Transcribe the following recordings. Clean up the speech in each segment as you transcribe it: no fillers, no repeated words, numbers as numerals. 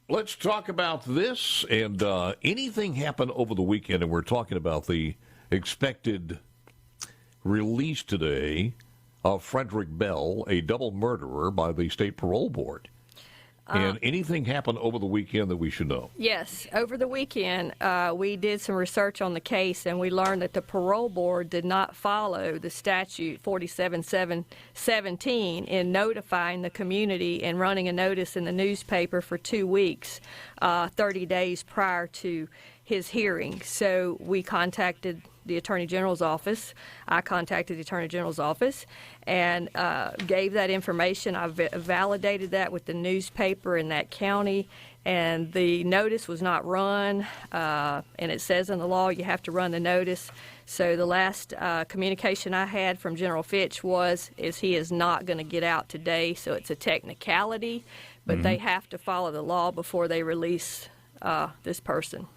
let's talk about this. And anything happened over the weekend, and we're talking about the expected release today of Frederick Bell, a double murderer, by the state parole board. And anything happened over the weekend that we should know? Yes. Over the weekend, we did some research on the case, and we learned that the parole board did not follow the statute 47717 in notifying the community and running a notice in the newspaper for 2 weeks, 30 days prior to his hearing. So we contacted the Attorney General's office. I contacted the Attorney General's office and gave that information. I validated that with the newspaper in that county, and the notice was not run, and it says in the law you have to run the notice. So the last communication I had from General Fitch is he is not going to get out today, so it's a technicality, but they have to follow the law before they release this person.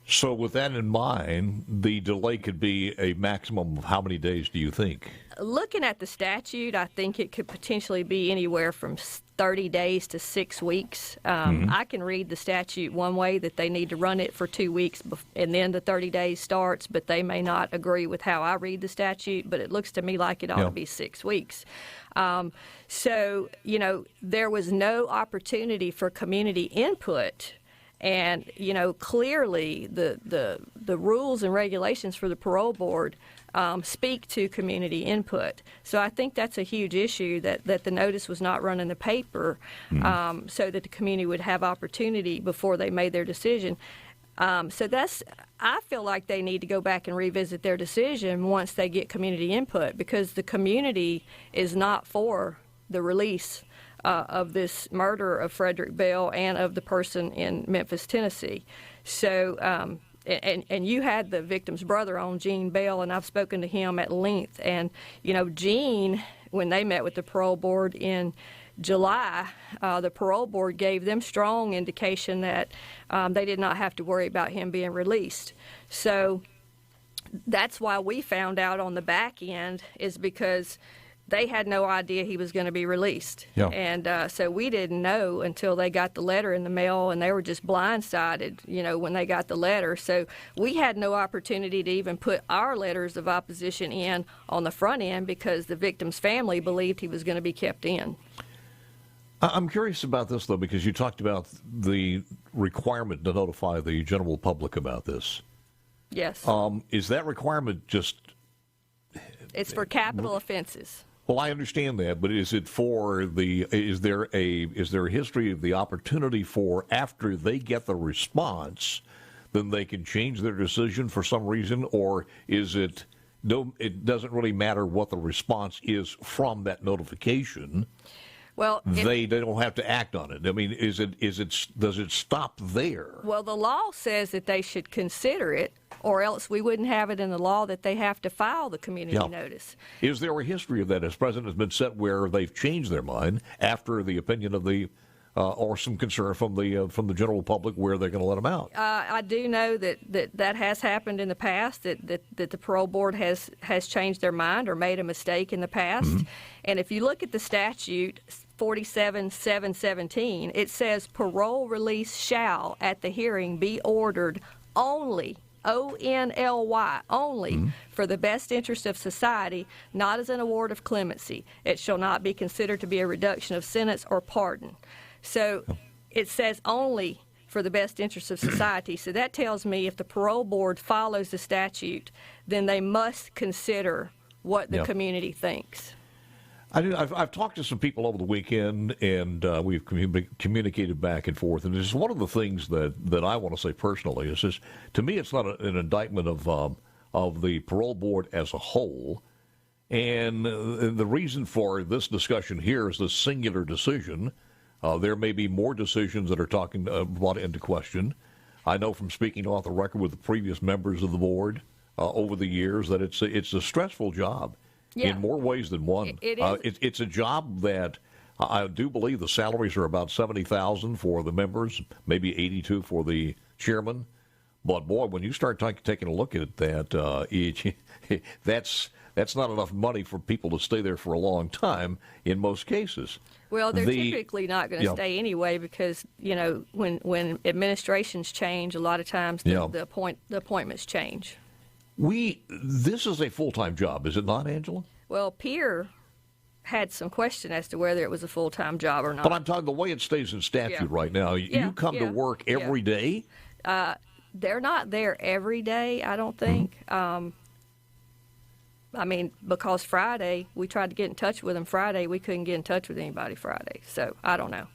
So with that in mind, the delay could be a maximum of how many days do you think? Looking at the statute, I think it could potentially be anywhere from 30 days to 6 weeks. I can read the statute one way, that they need to run it for 2 weeks and then the 30 days starts, but they may not agree with how I read the statute, but it looks to me like it ought to be 6 weeks. So, there was no opportunity for community input. And, clearly the rules and regulations for the parole board speak to community input. So I think that's a huge issue, that the notice was not run in the paper so that the community would have opportunity before they made their decision. I feel like they need to go back and revisit their decision once they get community input, because the community is not for the release of this murder of Frederick Bell and of the person in Memphis, Tennessee. So, and you had the victim's brother on, Gene Bell, and I've spoken to him at length. And, Gene, when they met with the parole board in July, the parole board gave them strong indication that they did not have to worry about him being released. So that's why we found out on the back end, is because they had no idea he was going to be released. Yeah. And so we didn't know until they got the letter in the mail, and they were just blindsided, when they got the letter. So we had no opportunity to even put our letters of opposition in on the front end, because the victim's family believed he was going to be kept in. I'm curious about this, though, because you talked about the requirement to notify the general public about this. Yes. Is that requirement just... It's for capital offenses. Well, I understand that, but is it is there a history of the opportunity for, after they get the response, then they can change their decision for some reason, or is it it doesn't really matter what the response is from that notification? Well, they don't have to act on it. I mean, does it stop there? Well, the law says that they should consider it, or else we wouldn't have it in the law that they have to file the community notice. Is there a history of that? Has precedent has been set where they've changed their mind after the opinion of the or some concern from the general public where they're going to let them out? I do know that has happened in the past, that the parole board has changed their mind or made a mistake in the past. Mm-hmm. And if you look at the statute 47717, it says parole release shall at the hearing be ordered only, O-N-L-Y, only for the best interest of society, not as an award of clemency. It shall not be considered to be a reduction of sentence or pardon. So it says only for the best interest of society. So that tells me if the parole board follows the statute, then they must consider what the community thinks. I've talked to some people over the weekend, and we've communicated back and forth. And this is one of the things that I want to say personally is this: to me, it's not an indictment of the parole board as a whole. And the reason for this discussion here is this singular decision. There may be more decisions that are brought into question. I know from speaking off the record with the previous members of the board over the years that it's a stressful job. Yeah. In more ways than one. It is. It's a job that I do believe the salaries are about $70,000 for the members, maybe $82,000 for the chairman. But boy, when you start taking a look at that, that's not enough money for people to stay there for a long time in most cases. Well, they're typically not going to stay anyway because, when administrations change, a lot of times the appointments change. This is a full-time job, is it not, Angela? Well, Pierre had some question as to whether it was a full-time job or not. But I'm talking the way it stays in statute right now. You come to work every day? They're not there every day, I don't think. Because Friday, we tried to get in touch with them Friday. We couldn't get in touch with anybody Friday. So I don't know.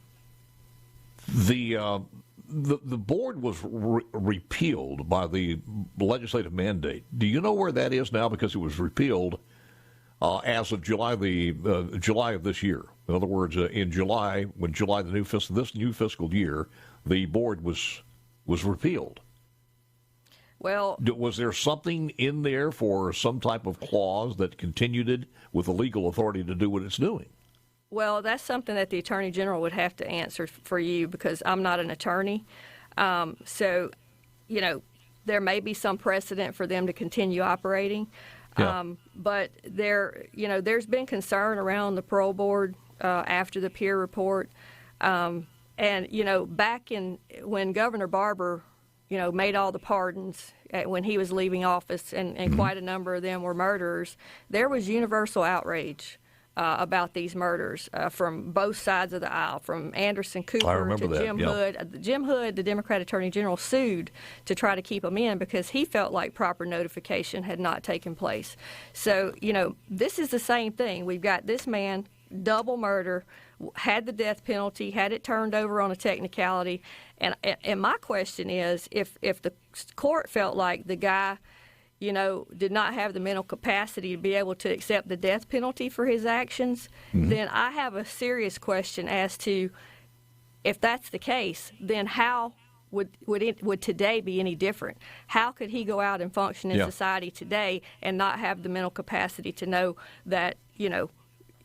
The board was repealed by the legislative mandate. Do you know where that is now? Because it was repealed as of July of this year. In other words, in July, this new fiscal year, the board was repealed. Well, was there something in there for some type of clause that continued it with the legal authority to do what it's doing? Well, that's something that the Attorney General would have to answer for you because I'm not an attorney. So, there may be some precedent for them to continue operating. But there's been concern around the parole board after the Pierre report. And, back when Governor Barber made all the pardons when he was leaving office, and quite a number of them were murderers, there was universal outrage about these murders from both sides of the aisle, from Anderson Cooper to Jim Hood. Jim Hood, the Democrat Attorney General, sued to try to keep them in because he felt like proper notification had not taken place. So, this is the same thing. We've got this man, double murder, had the death penalty, had it turned over on a technicality. And my question is, if the court felt like the guy, did not have the mental capacity to be able to accept the death penalty for his actions, then I have a serious question as to, if that's the case, then how would today be any different? How could he go out and function in society today and not have the mental capacity to know that,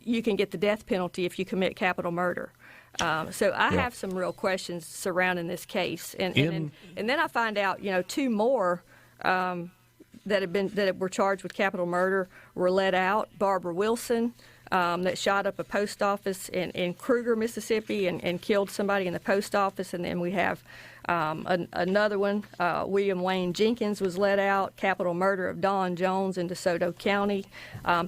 you can get the death penalty if you commit capital murder? So I have some real questions surrounding this case, and then I find out, two more that were charged with capital murder were let out. Barbara Wilson, that shot up a post office in Kruger, Mississippi, and killed somebody in the post office, and then we have another one. William Wayne Jenkins was let out. Capital murder of Don Jones in DeSoto County.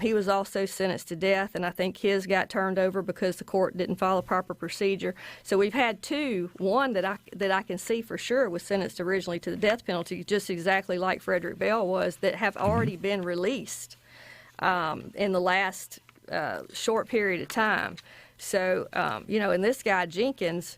He was also sentenced to death, and I think his got turned over because the court didn't follow proper procedure. So we've had two. One that I can see for sure was sentenced originally to the death penalty, just exactly like Frederick Bell was, that have already been released in the last short period of time. So and this guy Jenkins,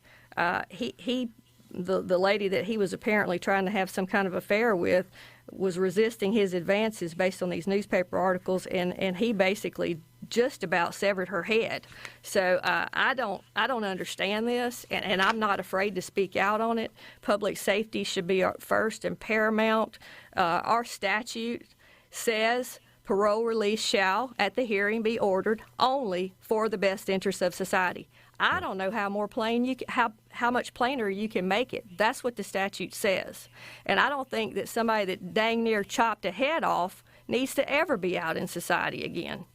the lady that he was apparently trying to have some kind of affair with was resisting his advances based on these newspaper articles, and he basically just about severed her head. So I don't understand this, and I'm not afraid to speak out on it. Public safety should be first and paramount. Our statute says parole release shall, at the hearing, be ordered only for the best interests of society. I don't know how more plain how much plainer you can make it. That's what the statute says. And I don't think that somebody that dang near chopped a head off needs to ever be out in society again.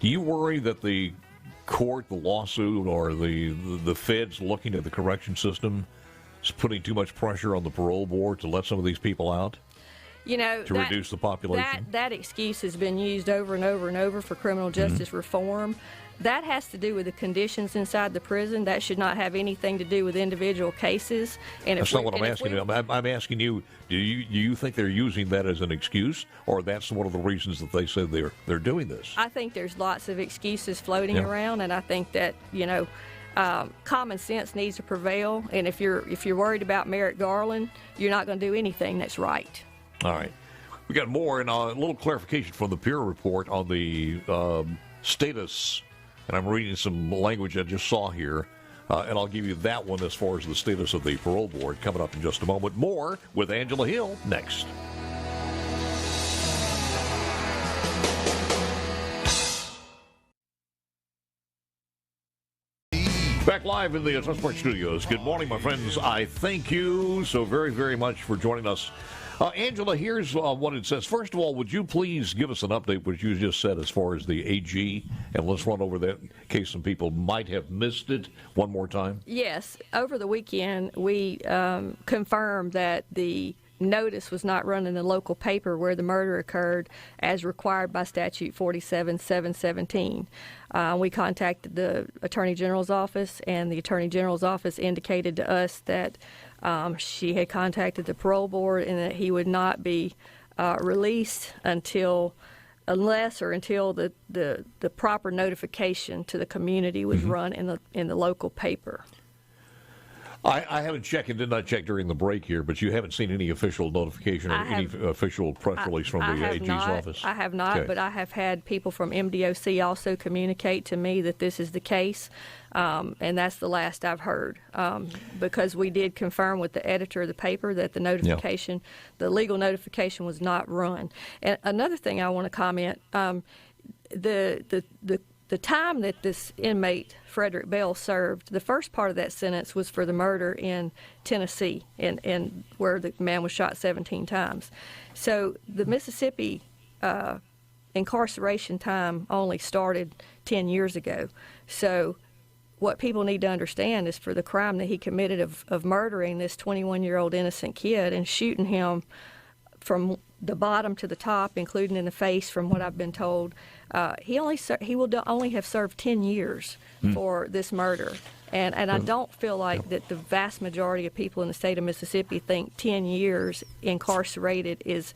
Do you worry that the court, the lawsuit, or the feds looking at the correction system is putting too much pressure on the parole board to let some of these people out? To reduce the population? That excuse has been used over and over and over for criminal justice reform. That has to do with the conditions inside the prison. That should not have anything to do with individual cases. And that's not what I'm asking you. I'm asking you, do you think they're using that as an excuse, or that's one of the reasons that they said they're doing this? I think there's lots of excuses floating around, and I think that, common sense needs to prevail. And if you're worried about Merrick Garland, you're not going to do anything that's right. All right. We got more, and a little clarification from the Pierre report on the status. And I'm reading some language I just saw here, and I'll give you that one as far as the status of the parole board coming up in just a moment. More with Angela Hill next. Back back live in the SuperTalk studios. Good morning, my friends. I thank you so very, very much for joining us. Angela, here's what it says. First of all, would you please give us an update what you just said as far as the AG, and let's run over that in case some people might have missed it one more time. Yes. Over the weekend, we confirmed that the notice was not run in the local paper where the murder occurred as required by statute 47-717. We contacted the Attorney General's office, and the Attorney General's office indicated to us that she had contacted the parole board and that he would not be released until the proper notification to the community was run in the local paper. I haven't checked and did not check during the break here, but you haven't seen any official notification or any official press release from the AG's office? I have not, okay. But I have had people from MDOC also communicate to me that this is the case, and that's the last I've heard, because we did confirm with the editor of the paper that the notification, the legal notification was not run. And another thing I want to comment, the time that this inmate, Frederick Bell, served, the first part of that sentence was for the murder in Tennessee, and where the man was shot 17 times. So the Mississippi incarceration time only started 10 years ago. So what people need to understand is for the crime that he committed of murdering this 21-year-old innocent kid and shooting him from the bottom to the top, including in the face, from what I've been told, he will only have served 10 years for this murder. And I don't feel like that the vast majority of people in the state of Mississippi think 10 years incarcerated is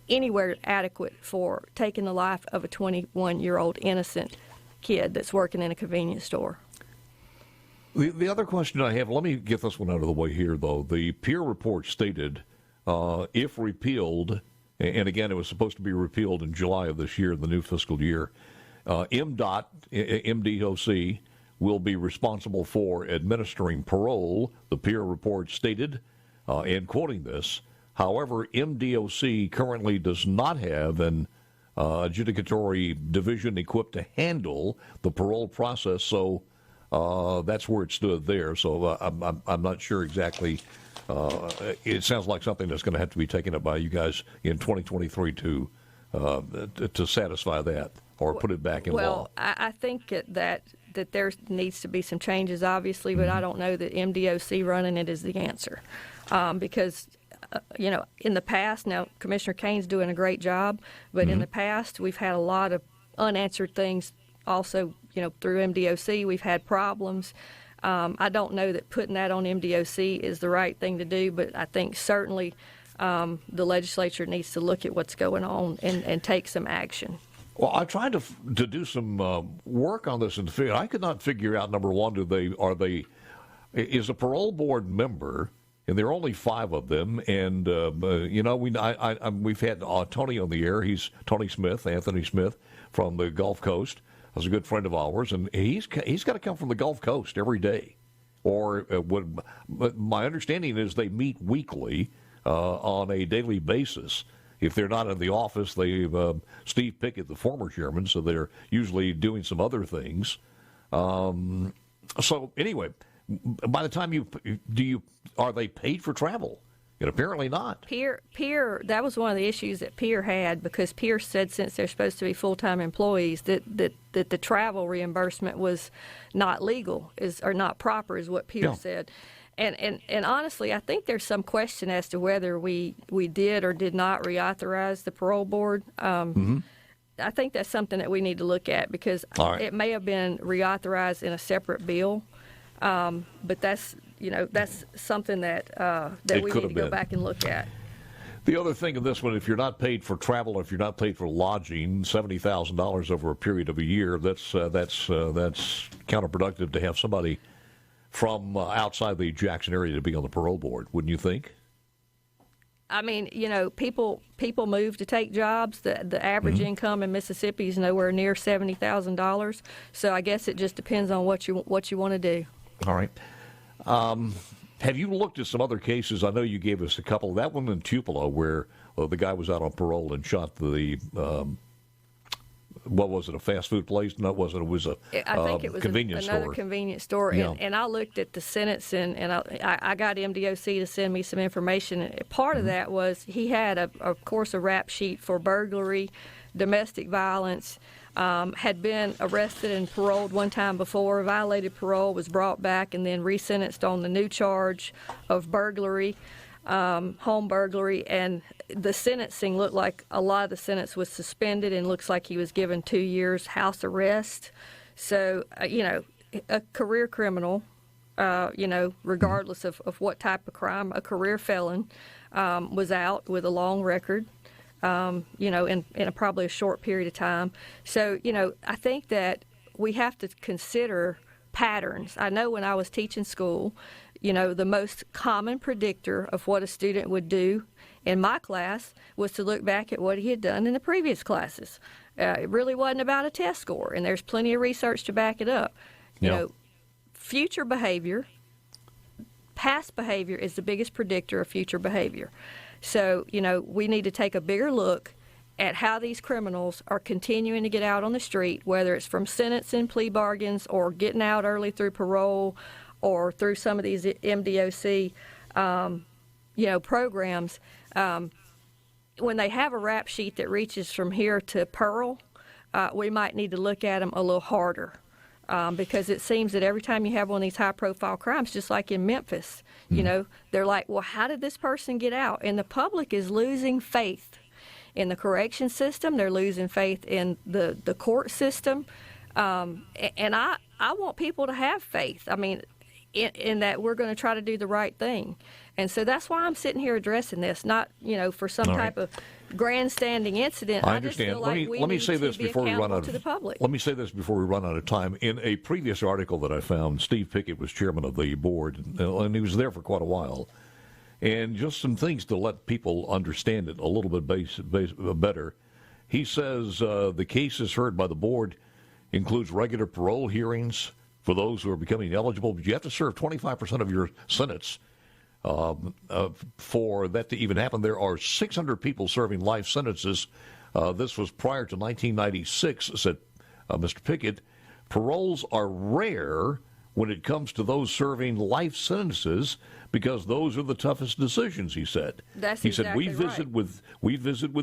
anywhere adequate for taking the life of a 21-year-old innocent kid that's working in a convenience store. The other question I have, let me get this one out of the way here, though. The peer report stated, if repealed, and again, it was supposed to be repealed in July of this year, the new fiscal year, MDOC will be responsible for administering parole, the peer report stated, and quoting this, however, MDOC currently does not have an adjudicatory division equipped to handle the parole process, so that's where it stood there. So I'm not sure exactly. It sounds like something that's going to have to be taken up by you guys in 2023 to satisfy that or put it back in law. Well, I think that there needs to be some changes, obviously, but I don't know that MDOC running it is the answer, because in the past, now Commissioner Kane's doing a great job, but in the past we've had a lot of unanswered things. Also, through MDOC we've had problems. I don't know that putting that on MDOC is the right thing to do, but I think certainly the legislature needs to look at what's going on and take some action. Well, I tried to do some work on this, and I could not figure out, number one, is a parole board member, and there are only 5 of them, and we've had Tony on the air. He's Anthony Smith from the Gulf Coast. He's a good friend of ours, and he's got to come from the Gulf Coast every day. Or my understanding is they meet weekly on a daily basis. If they're not in the office, Steve Pickett, the former chairman, so they're usually doing some other things. So anyway, by the time are they paid for travel? And apparently not. Peer, that was one of the issues that Peer had, because Peer said since they're supposed to be full-time employees that the travel reimbursement was not legal, or not proper, is what Peer said. And honestly, I think there's some question as to whether we did or did not reauthorize the parole board. I think that's something that we need to look at, because it may have been reauthorized in a separate bill, but that's something that we need to go back and look at. The other thing in this one, if you're not paid for travel, if you're not paid for lodging, $70,000 over a period of a year, that's counterproductive to have somebody from outside the Jackson area to be on the parole board, wouldn't you think? I mean, people move to take jobs. The average income in Mississippi is nowhere near $70,000. So I guess it just depends on what you want to do. All right. Have you looked at some other cases? I know you gave us a couple. That one in Tupelo where the guy was out on parole and shot the what was it, a fast food place? No, it wasn't. It was a I think it was convenience another store. Convenience store. Yeah. And I looked at the sentence, and I got MDOC to send me some information. And part of that was he had, of course, a rap sheet for burglary, domestic violence, had been arrested and paroled one time before, violated parole, was brought back, and then resentenced on the new charge of burglary, home burglary, and the sentencing looked like a lot of the sentence was suspended, and looks like he was given 2 years house arrest. So, a career criminal, regardless of what type of crime, a career felon, was out with a long record, in probably a short period of time. So, I think that we have to consider patterns. I know when I was teaching school, the most common predictor of what a student would do in my class was to look back at what he had done in the previous classes. It really wasn't about a test score, and there's plenty of research to back it up. Future behavior, past behavior is the biggest predictor of future behavior. So, we need to take a bigger look at how these criminals are continuing to get out on the street, whether it's from sentencing, plea bargains, or getting out early through parole, or through some of these MDOC, programs. When they have a rap sheet that reaches from here to Pearl, we might need to look at them a little harder, because it seems that every time you have one of these high-profile crimes, just like in Memphis, they're like, well, how did this person get out? And the public is losing faith in the correction system. They're losing faith in the court system. And I want people to have faith. I mean, in that we're going to try to do the right thing. And so that's why I'm sitting here addressing this, not, for some type of grandstanding incident. I understand. Just feel like let me say this before we run out to the public. Let me say this before we run out of time. In a previous article that I found, Steve Pickett was chairman of the board, and he was there for quite a while. And just some things to let people understand it a little bit better. He says the cases heard by the board includes regular parole hearings for those who are becoming eligible, but you have to serve 25% of your sentence for that to even happen. There are 600 people serving life sentences. This was prior to 1996, said Mr. Pickett. Paroles are rare when it comes to those serving life sentences because those are the toughest decisions, he said. He said, we visit with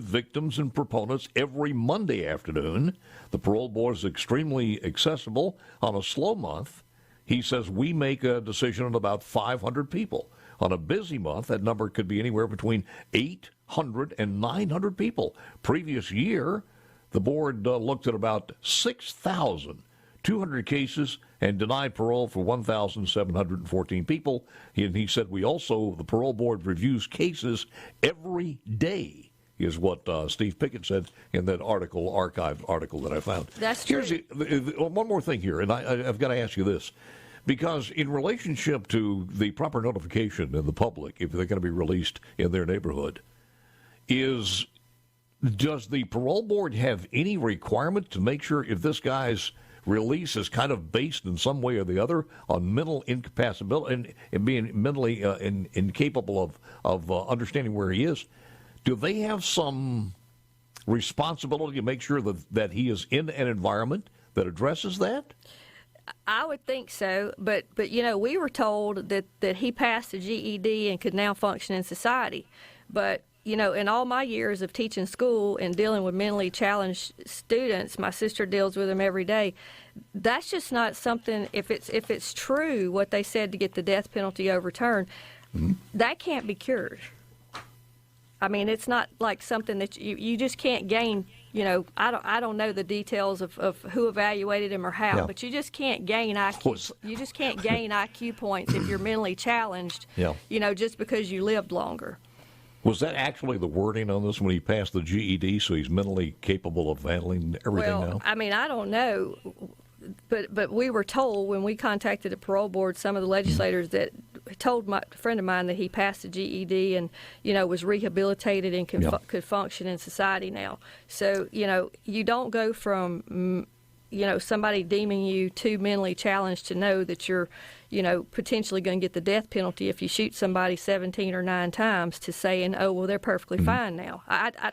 victims and proponents every Monday afternoon. The parole board is extremely accessible. On a slow month, he says, we make a decision on about 500 people. On a busy month, that number could be anywhere between 800 and 900 people. Previous year, the board looked at about 6,200 cases and denied parole for 1,714 people. And he said, the parole board reviews cases every day, is what Steve Pickett said in that archived article that I found. That's true. Here's one more thing here, and I've got to ask you this. Because in relationship to the proper notification in the public, if they're going to be released in their neighborhood, does the parole board have any requirement to make sure if this guy's release is kind of based in some way or the other on mental incapacity and being mentally incapable of understanding where he is? Do they have some responsibility to make sure that he is in an environment that addresses that? I would think so, but we were told that he passed the GED and could now function in society. But, in all my years of teaching school and dealing with mentally challenged students, my sister deals with them every day, that's just not something, if it's true what they said to get the death penalty overturned, that can't be cured. I mean, it's not like something that you just can't gain. I don't know the details of who evaluated him or how, but you just can't gain IQ. You just can't gain IQ points if you're mentally challenged. Just because you lived longer. Was that actually the wording on this when he passed the GED? So he's mentally capable of handling everything now. I mean, I don't know, but we were told when we contacted the parole board, some of the legislators that told a friend of mine that he passed the GED and was rehabilitated and could function in society now. So you don't go from somebody deeming you too mentally challenged to know that you're potentially going to get the death penalty if you shoot somebody 17 or 9 times to saying, oh well, they're perfectly fine now.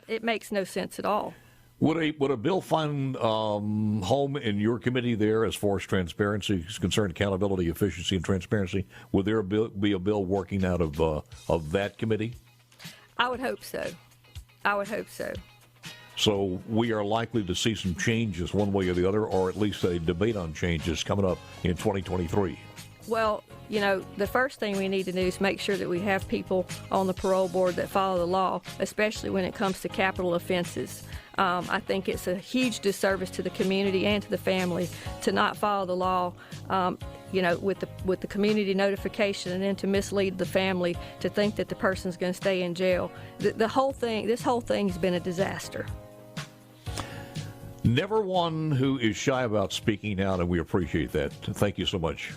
It makes no sense at all. Would a bill find home in your committee there as far as transparency is concerned, accountability, efficiency, and transparency? Would there be a bill working out of that committee? I would hope so. I would hope so. So we are likely to see some changes one way or the other, or at least a debate on changes coming up in 2023. Well, the first thing we need to do is make sure that we have people on the parole board that follow the law, especially when it comes to capital offenses. I think it's a huge disservice to the community and to the family to not follow the law, with the community notification, and then to mislead the family to think that the person's going to stay in jail. This whole thing's been a disaster. Never one who is shy about speaking out, and we appreciate that. Thank you so much.